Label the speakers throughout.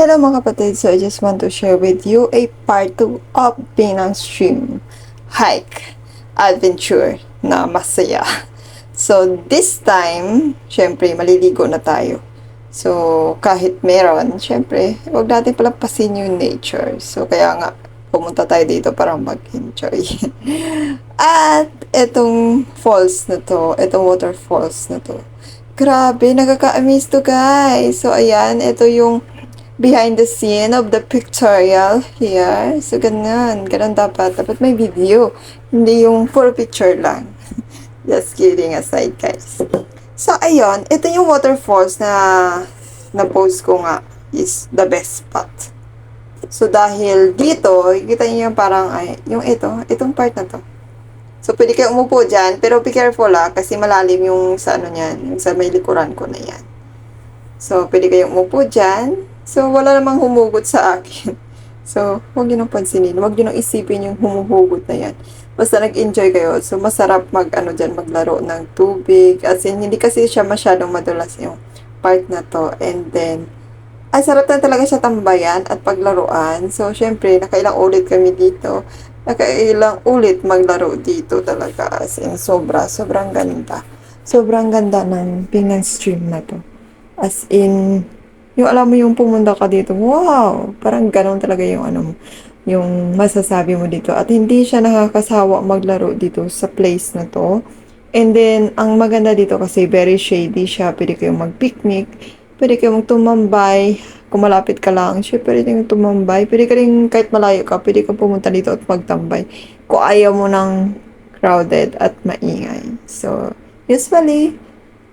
Speaker 1: Hello mga kapatid, so I just want to share with you a part 2 of Penang Stream Hike Adventure na masaya. So this time, syempre maliligo na tayo. So kahit meron, syempre huwag natin palampasin yung nature. So kaya nga, pumunta tayo dito para mag-enjoy. At etong falls na to, etong waterfalls na to, grabe, nakaka-amaze to guys. So ayan, ito yung behind the scene of the pictorial here. So, ganun. Ganun dapat. Dapat may video. Hindi yung puro picture lang. Just kidding aside, guys. So, ayun. Ito yung waterfalls na-post ko nga is the best spot. So, dahil dito, kita niyo yung parang, yung itong part na to. So, pwede kayo umupo dyan, pero be careful kasi malalim yung sa ano niyan, yung sa may likuran ko na yan. So, pwede kayong umupo dyan. So, wala namang humugot sa akin. So, huwag nyo nang pansinin. Huwag nyo nang isipin yung humuhugot na yan. Basta nag-enjoy kayo. So, masarap dyan, maglaro ng tubig. As in, hindi kasi siya masyadong madulas yung part na to. And then, sarap na talaga siya tambayan at paglaruan. So, syempre, nakailang ulit kami dito. Nakailang ulit maglaro dito talaga. As in, sobrang ganda. Sobrang ganda ng Penang Stream na to. As in, yung alam mo yung pumunta ka dito, wow! Parang ganun talaga yung yung masasabi mo dito. At hindi siya nakakasawa maglaro dito sa place na to. And then, ang maganda dito kasi very shady siya. Pwede kayong mag-picnic. Pwede kayong tumambay. Kung malapit ka lang, siya pwede kayong tumambay. Pwede ka rin kahit malayo ka, pwede kang pumunta dito at magtambay. Kung ayaw mo ng crowded at maingay. So, usually,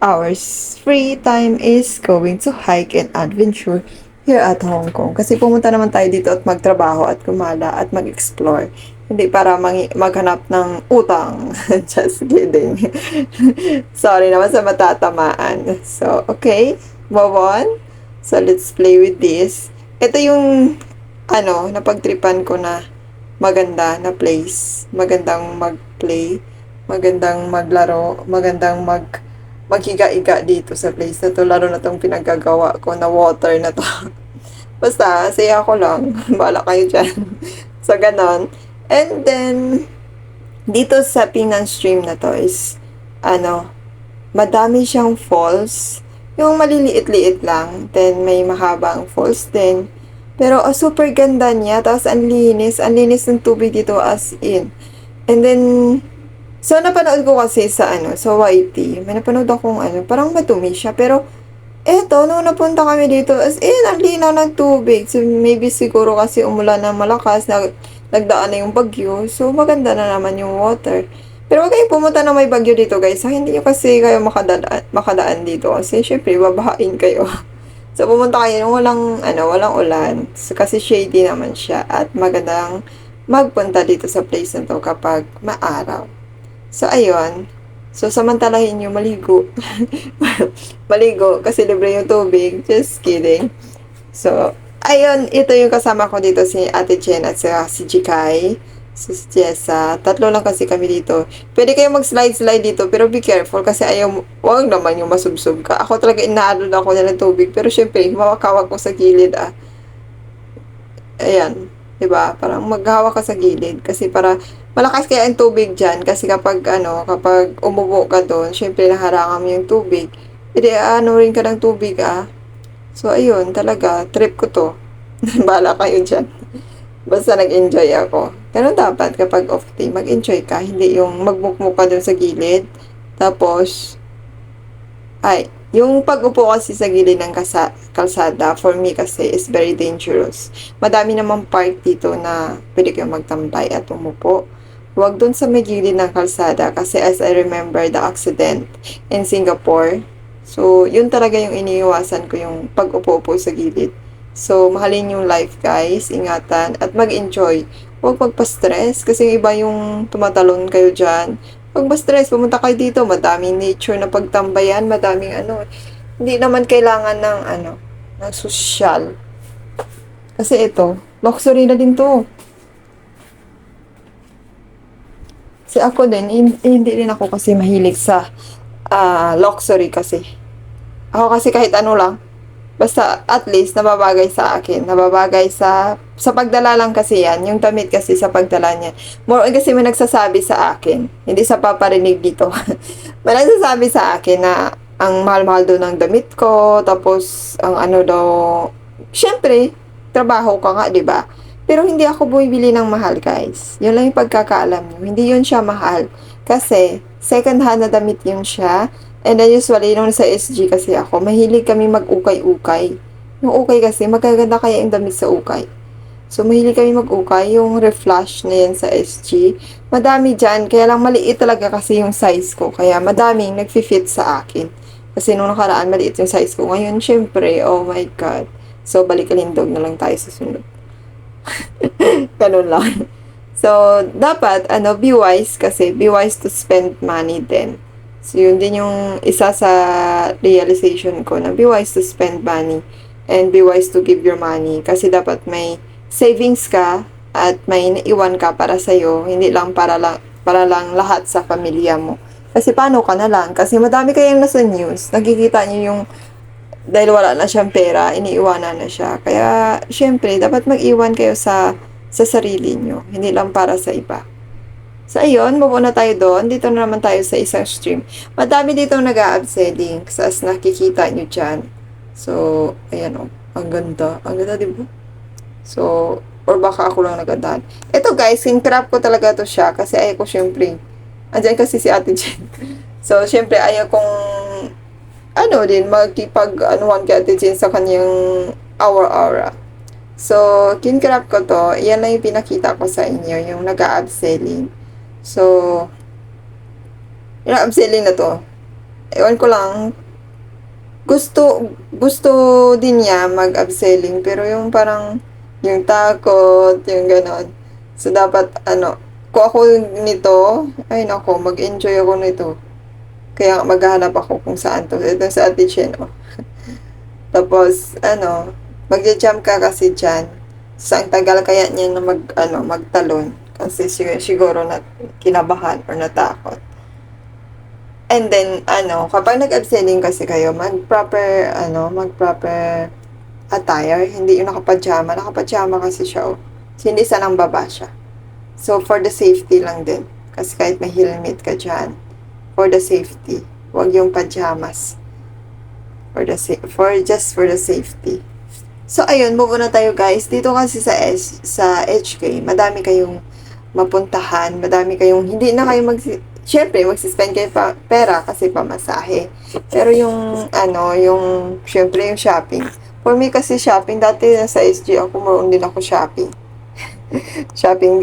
Speaker 1: our free time is going to hike and adventure here at Hong Kong. Kasi pumunta naman tayo dito at magtrabaho at kumala at mag-explore. Hindi para maghanap ng utang. Just kidding. Sorry naman sa matatamaan. So, okay. Move on. So, let's play with this. Ito yung napagtripan ko na maganda na place. Magandang mag-play. Magandang maglaro. Magandang maghiga-iga dito sa place na to, lalo na tong pinagagawa ko na water na to. Basta, saya ko lang. Bahala kayo dyan. So, ganon. And then, dito sa Penang Stream na to is, madami siyang falls. Yung maliliit-liit lang. Then, may mahabang falls din. Pero, super ganda niya. Tapos, ang linis. Ang linis ng tubig dito as in. And then, so, napanood ko kasi sa YT, may napanood akong parang madumi siya. Pero, eto, nung napunta kami dito, as in, ang linaw ng tubig. So, maybe siguro kasi umulan na malakas, nagdaan na yung bagyo. So, maganda na naman yung water. Pero, huwag kayong pumunta na may bagyo dito, guys. Hindi nyo kasi kayo makadaan dito. Kasi, syempre, babahain kayo. So, pumunta kayo nung walang ulan. So, kasi shady naman siya. At magandang magpunta dito sa place na to kapag maaraw. So, ayun. So, samantalahin nyo maligo. Maligo kasi libre yung tubig. Just kidding. So, ayun. Ito yung kasama ko dito, si Ate Jen at si Jikay. Si Jessa. Tatlo lang kasi kami dito. Pwede kayo mag-slide dito, pero be careful kasi wag naman yung masubsob ka. Ako talaga inaadod ako na ng tubig. Pero syempre, mawakawak ko sa gilid Ayan. Diba? Parang maghawak ka sa gilid. Kasi para malakas kaya ang tubig dyan. Kasi kapag umubo ka doon, syempre naharangan mo yung tubig. Hindi, rin ka ng tubig So, ayun, talaga, trip ko to. Bahala kayo dyan. Basta nag-enjoy ako. Ganun dapat kapag off day, mag-enjoy ka. Hindi yung magmukmuk ka doon sa gilid. Tapos, yung pag-upo kasi sa gilid ng kalsada, for me kasi, is very dangerous. Madami namang park dito na pwede kayong magtambay at umupo. Huwag dun sa may gilid ng kalsada kasi as I remember the accident in Singapore. So, yun talaga yung iniiwasan ko, yung pag-upo-upo sa gilid. So, mahalin yung life guys, ingatan, at mag-enjoy. Huwag magpa-stress kasi yung iba yung tumatalon kayo dyan. Huwag ma-stress, pumunta kayo dito, madaming nature na pagtambayan, madaming hindi naman kailangan ng social. Kasi ito, luxury na din to. Kasi ako din, hindi rin ako kasi mahilig sa luxury kasi. Ako kasi kahit ano lang, Basta at least nababagay sa akin, nababagay sa pagdala lang kasi yan, yung damit kasi sa pagdala niya. More on kasi may nagsasabi sa akin, hindi sa paparinig dito. May nagsasabi sa akin na ang mahal-mahal daw ng damit ko, tapos ang ano daw, syempre, trabaho ka nga, 'di ba? Pero hindi ako bumibili ng mahal, guys. Yun lang yung pagkakaalam niyo. Hindi yun siya mahal. Kasi, second hand na damit yun siya. And then usually, nung sa SG kasi ako, mahilig kami mag-ukay-ukay. Yung ukay kasi, magaganda kaya yung damit sa ukay. So, mahilig kami mag-ukay. Yung reflash na yan sa SG. Madami dyan. Kaya lang maliit talaga kasi yung size ko. Kaya madaming nag-fit sa akin. Kasi nung nakaraan, maliit yung size ko. Ngayon, syempre, oh my God. So, balik kalindog na lang tayo sa sunod. Ganun lang. So, dapat, be wise kasi, be wise to spend money din. So, yun din yung isa sa realization ko na be wise to spend money and be wise to give your money. Kasi dapat may savings ka at may naiwan ka para sa'yo, hindi lang para lang lahat sa pamilya mo. Kasi paano ka na lang? Kasi madami kayong nasa news, nakikita niyo yung dahil wala na siyang pera, iniiwanan na siya. Kaya, syempre, dapat mag-iwan kayo sa sarili nyo, hindi lang para sa iba. So, ayun, move on na tayo doon. Dito na naman tayo sa isang stream. Madami dito nag-a-upselling, as nakikita nyo dyan. So, ayan o. Ang ganda. Ang ganda, diba? So, or baka ako lang nagandahan. Ito guys, in-crop ko talaga to siya kasi ayaw ko syempre. Andyan kasi si Ate Jen. So, syempre, ayaw kong magkipag-anuhan kay Ate Jen sa kanyang aura-aura. So, kin-crop ko to. Yan lang yung pinakita ko sa inyo, yung nag-a-upselling. So, yung upselling na to, ewan ko lang, gusto din niya mag-upselling, pero yung parang, yung takot, yung ganon. So, dapat, kung ako nito, ay nako, mag-enjoy ako nito. Kaya maghahanap ako kung saan to. Ito sa Ate Chen, oh. Tapos, magja-jump ka kasi dyan. So, ang tagal kaya niya na magtalon. Kasi siguro na kinabahan or natakot. And then, kapag nag-upselling kasi kayo, mag-proper attire. Hindi yung nakapajama. Nakapajama kasi siya, oh. So, hindi sanang baba siya. So, for the safety lang din. Kasi kahit may helmet ka dyan, for the safety. Huwag yung pajamas. For the safety. So, ayun, move on na tayo guys. Dito kasi sa HK, madami kayong mapuntahan, madami kayong, hindi na kayo syempre, magsispend kayo pera kasi pamasahe. Pero syempre yung shopping. For me kasi shopping, dati sa SG ako, maroon din ako shopping. shopping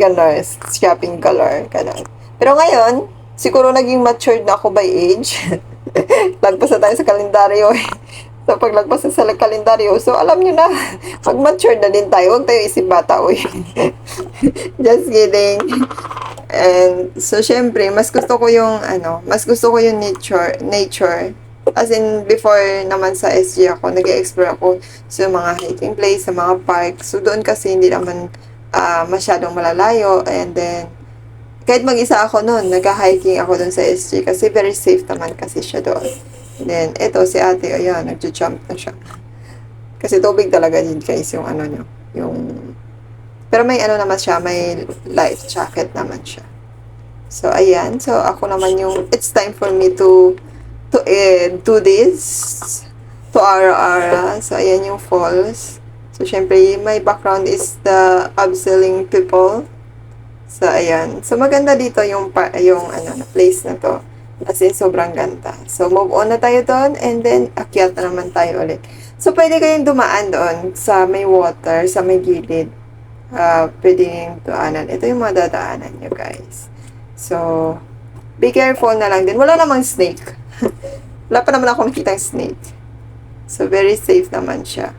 Speaker 1: galore, ganun. Pero ngayon, siguro naging matured na ako by age. Lagpas na tayo sa kalendaryo eh. So, pag lagpas na sa kalendaryo, so alam nyo na, pag mature na din tayo, huwag tayo isip bata, uy. Just kidding. And, so, syempre, mas gusto ko yung nature. As in, before naman sa SG ako, nag-explore ako sa mga hiking place, sa mga park. So, doon kasi hindi naman masyadong malalayo. And then, kahit mag-isa ako noon, nag-hiking ako doon sa SG kasi very safe naman kasi siya doon. Then, ito si ate, ayan, nagja-jump na siya. Kasi tubig talaga din guys, yung pero may naman siya, may life jacket naman siya. So, ayan. So, ako naman it's time for me to do this, to Ara-Ara. So, ayan yung falls. So, syempre, my background is the upselling people. So, ayan. So, maganda dito yung place na to. As in, sobrang ganda. So, move on na tayo doon. And then, akyat na naman tayo ulit. So, pwede kayong dumaan doon sa may water, sa may gilid. Pwede yung daanan. Ito yung mga dadaanan nyo, guys. So, be careful na lang din. Wala namang snake. Wala pa naman ako nakita snake. So, very safe naman siya.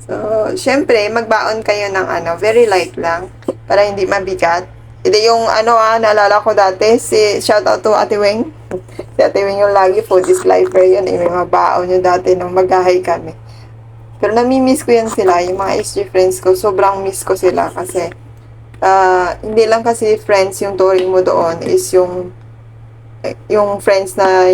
Speaker 1: So, syempre, magbaon kayo ng very light lang. Para hindi mabigat. Hindi yung naalala ko dati, shout out to Ate Weng. Si Ate Weng yung lagi foodies lifer yun. May mga baon yun dati nung mag-hi kami. Pero nami-miss ko yan sila. Yung mga SG friends ko, sobrang miss ko sila kasi hindi lang kasi friends yung turing mo doon is yung friends na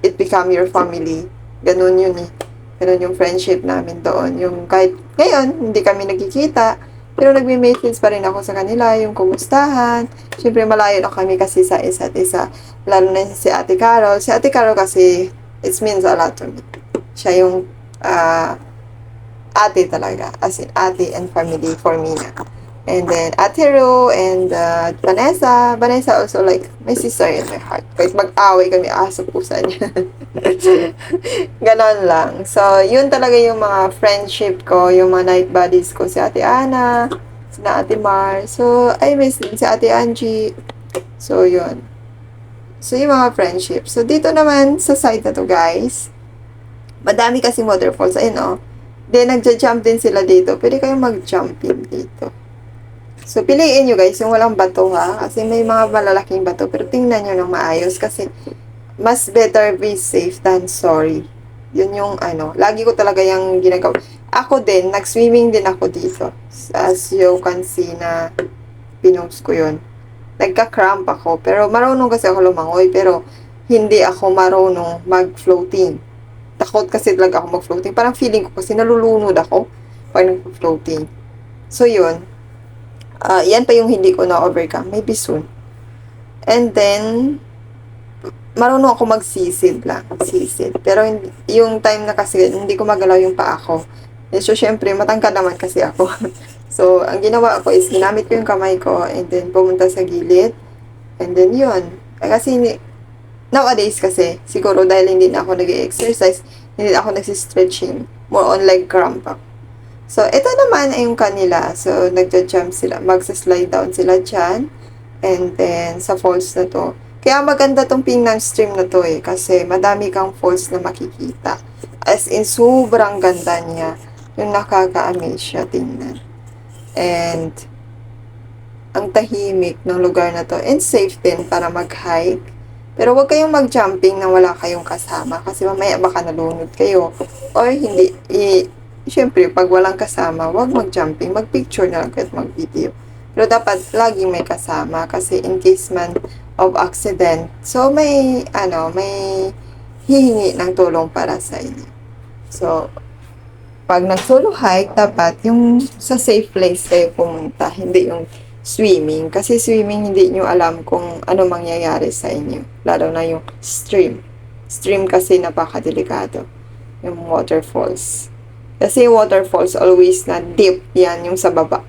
Speaker 1: it become your family. Ganun yun eh. Ganun yung friendship namin doon. Yung kahit ngayon, hindi kami nagkikita, pero nagme-message pa rin ako sa kanila, yung kumustahan. Siyempre, malayo na kami kasi sa isa't isa. Lalo na si Ate Carol. Si Ate Carol kasi, it means a lot to me. Siya yung ate talaga. As in, ate and family for me na. And then, Ate Ro and Vanessa. Vanessa also like my sister in my heart. Kahit mag-away kami, aso pusa niya. Ganon lang. So, yun talaga yung mga friendship ko, yung mga night buddies ko. Si Ate Ana, si Ate Mar. So, I miss din si Ate Angie. So, yun. So, yung mga friendship. So, dito naman sa side na to, guys. Madami kasing waterfalls. Ayun, oh. Then, nagja-jump din sila dito. Pwede kayong mag-jumping dito. So, piliin nyo guys, yung walang bato ha. Kasi may mga malalaking bato. Pero tingnan nyo ng maayos. Kasi, mas better be safe than sorry. Yun yung ano. Lagi ko talaga yung ginagawa. Ako din, nag-swimming din ako dito. As you can see na pinost ko yun. Nagka-cramp ako. Pero marunong kasi ako lumangoy. Pero, hindi ako marunong mag-floating. Takot kasi talaga ako mag-floating. Parang feeling ko kasi nalulunod ako pag nag-floating. So, yun. Yan pa yung hindi ko na-overcome. Maybe soon. And then, marunong ako magsisid lang. Sisid. Pero yung time na kasi, hindi ko magalaw yung paa ko. So, syempre, matangkad naman kasi ako. So, ang ginawa ko is, ginamit ko yung kamay ko and then pumunta sa gilid. And then, yun. Kasi, nowadays kasi, siguro dahil hindi na ako nag-exercise, hindi na ako nag-stretching. More on leg cramp ako. So, ito naman ay yung kanila. So, nagja-jump sila. Magsa-slide down sila dyan. And then, sa falls na to. Kaya maganda tong Pingnan stream na to eh. Kasi madami kang falls na makikita. As in, sobrang ganda niya. Yung nakaka-amaze siya tingnan. And, ang tahimik ng lugar na to. And safe din para mag-hike. Pero huwag kayong mag-jumping na wala kayong kasama. Kasi mamaya baka nalunod kayo. Or hindi, siyempre, pag walang kasama, huwag mag-jumping. Mag-picture na lang at mag-video. Pero dapat lagi may kasama kasi in case man of accident. So, may hihingi ng tulong para sa inyo. So, pag nag-solo hike, dapat yung sa safe place kayo pumunta. Hindi yung swimming. Kasi swimming, hindi nyo alam kung ano mangyayari sa inyo. Lalo na yung stream. Stream kasi napakadelikado. Yung waterfalls. Kasi waterfalls always na deep yan yung sa baba.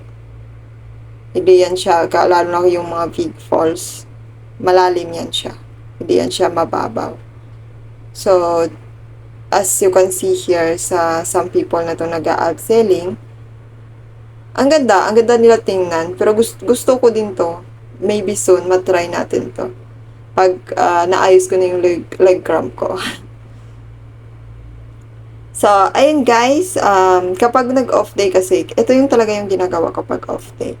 Speaker 1: Hindi yan siya, lalo na yung mga big falls, malalim yan siya. Hindi yan siya mababaw. So, as you can see here sa some people na to nag-abseiling, ang ganda nila tingnan. Pero gusto ko din to. Maybe soon, matry natin to. Pag naayos ko na yung leg cramp ko. So, ayun guys, kapag nag-off day kasi, ito yung talaga yung ginagawa kapag off day.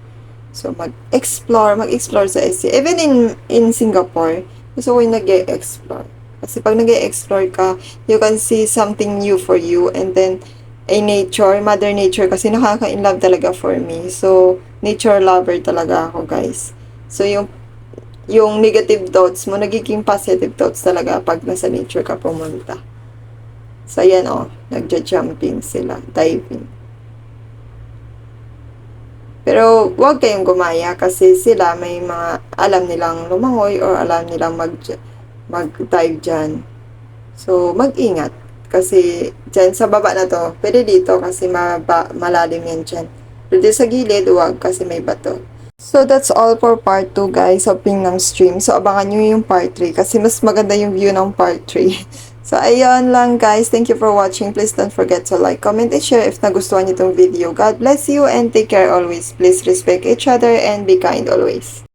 Speaker 1: So, mag-explore sa SC. Even in Singapore, gusto ko yung nag-explore. Kasi pag nag-explore ka, you can see something new for you. And then, Mother Nature, kasi nakaka-inlove talaga for me. So, nature lover talaga ako guys. So, yung negative thoughts mo, nagiging positive thoughts talaga pag nasa nature ka pumunta. So, ayan o, nagja-jumping sila, diving. Pero, huwag kayong gumaya kasi sila may mga alam nilang lumangoy or alam nilang mag-dive dyan. So, mag-ingat. Kasi, dyan sa baba na to, pwede dito kasi malalim yan dyan. Pero sa gilid, huwag kasi may bato. So, that's all for part 2 guys of Pingnan stream. So, abangan nyo yung part 3 kasi mas maganda yung view ng part 3. So, ayun lang guys. Thank you for watching. Please don't forget to like, comment, and share if nagustuhan nyo itong video. God bless you and take care always. Please respect each other and be kind always.